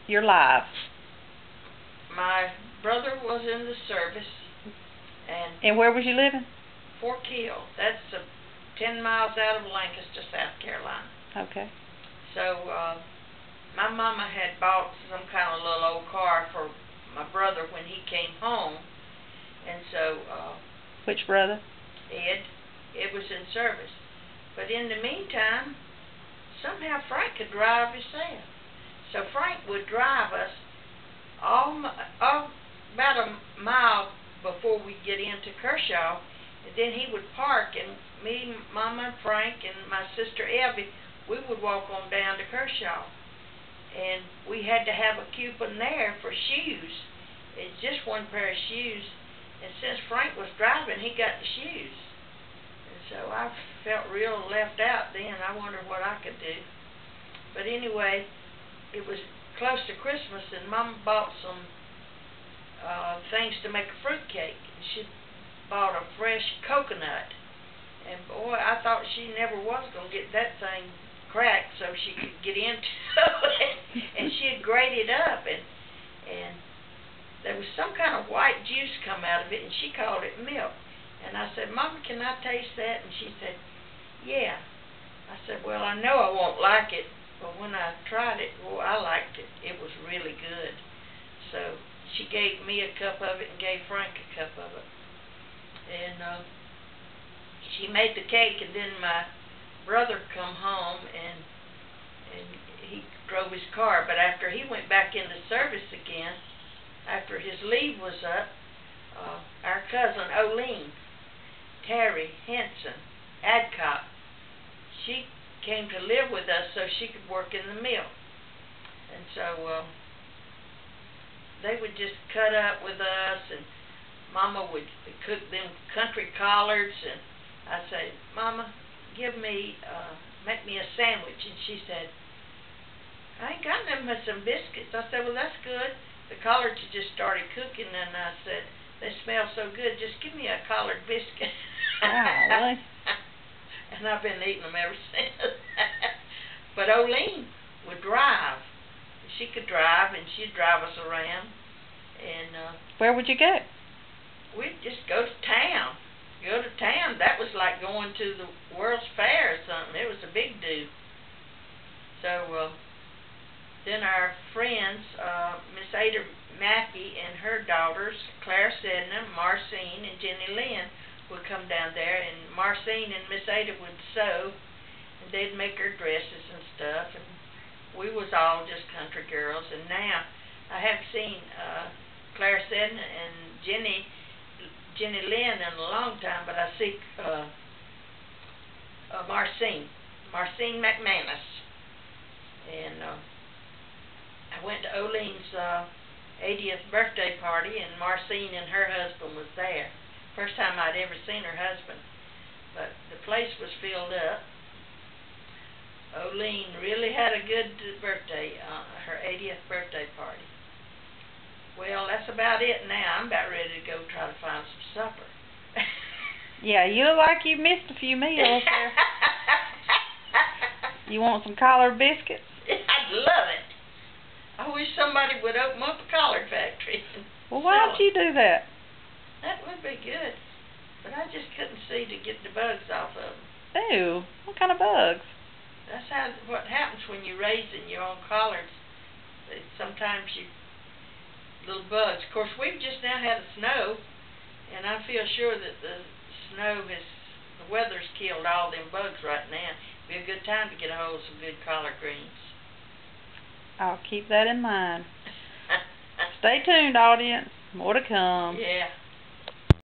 You're live. My brother was in the service, And where was you living? Fort Hill. That's 10 miles out of Lancaster, South Carolina. Okay. So, my mama had bought some kind of little old car for my brother when he came home. And so, Which brother? Ed was in service. But in the meantime, somehow Frank could drive himself. So Frank would drive us about a mile before we get into Kershaw, and then he would park, and me, Mama, and Frank, and my sister Elvie, we would walk on down to Kershaw. And we had to have a coupon there for shoes. It's just one pair of shoes. And since Frank was driving, he got the shoes. And so I felt real left out then. I wondered what I could do. But anyway, it was close to Christmas, and Mama bought some things to make a fruit cake. And she bought a fresh coconut. And boy, I thought she never was going to get that thing cracked so she could get into it. And she'd grate it up, and there was some kind of white juice come out of it, and she called it milk. And I said, Mama, can I taste that? And she said, yeah. I said, well, I know I won't like it, but when I tried it, well, I liked it. It was really good. So she gave me a cup of it and gave Frank a cup of it. And she made the cake, and then my brother come home, and he drove his car. But after he went back into service again, after his leave was up, our cousin Oleen, Terry Hinson, Adcock, she came to live with us so she could work in the mill. And so they would just cut up with us, and Mama would cook them country collards, and I'd say, Mama, make me a sandwich. And she said, I ain't got nothing but some biscuits. I said, well, that's good. The collards had just started cooking, and I said, they smell so good, just give me a collared biscuit. Wow, really? And I've been eating them ever since. But Oleen would drive. She could drive, and she'd drive us around. And where would you go? We'd just go to town. Go to town. That was like going to the World's Fair or something. It was a big do. So then our friends, Miss Ada Mackey and her daughters, Claire Sedna, Marcene, and Jenny Lynn, would come down there, and Marcene and Miss Ada would sew, and they'd make her dresses and stuff, and we was all just country girls. And now I haven't seen Claire Sedna and Jenny Lynn in a long time, but I see Marcene McManus. And I went to Oleen's 80th birthday party, and Marcene and her husband was there. First time I'd ever seen her husband. But the place was filled up. Oleen really had a good birthday, her 80th birthday party. Well, that's about it now. I'm about ready to go try to find some supper. Yeah, you look like you missed a few meals there. You want some collard biscuits? I'd love it. I wish somebody would open up a collard factory. Well, why don't you do that? That would be good. But I just couldn't see to get the bugs off of them. Ew, what kind of bugs? That's what happens when you're raising your own collards. Sometimes little bugs. Of course, we've just now had a snow, and I feel sure that the weather's killed all them bugs right now. It'd be a good time to get a hold of some good collard greens. I'll keep that in mind. Stay tuned, audience. More to come. Yeah.